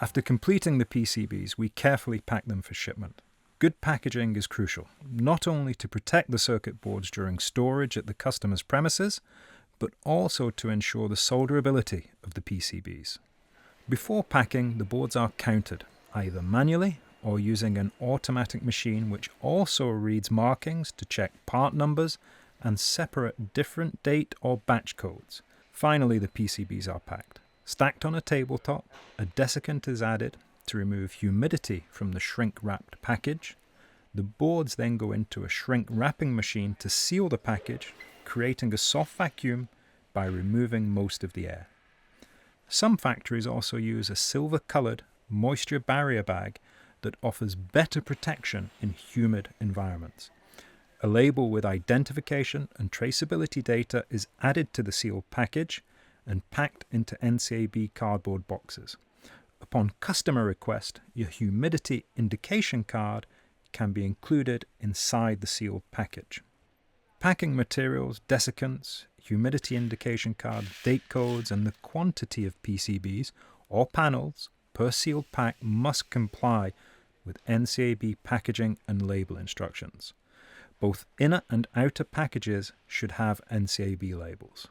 After completing the PCBs, we carefully pack them for shipment. Good packaging is crucial, not only to protect the circuit boards during storage at the customer's premises, but also to ensure the solderability of the PCBs. Before packing, the boards are counted, either manually or using an automatic machine which also reads markings to check part numbers and separate different date or batch codes. Finally, the PCBs are packed. Stacked on a tabletop, a desiccant is added to remove humidity from the shrink-wrapped package. The boards then go into a shrink-wrapping machine to seal the package, creating a soft vacuum by removing most of the air. Some factories also use a silver-coloured moisture barrier bag that offers better protection in humid environments. A label with identification and traceability data is added to the sealed package and packed into NCAB cardboard boxes. Upon customer request, your humidity indication card can be included inside the sealed package. Packing materials, desiccants, humidity indication card, date codes, and the quantity of PCBs or panels per sealed pack must comply with NCAB packaging and label instructions. Both inner and outer packages should have NCAB labels.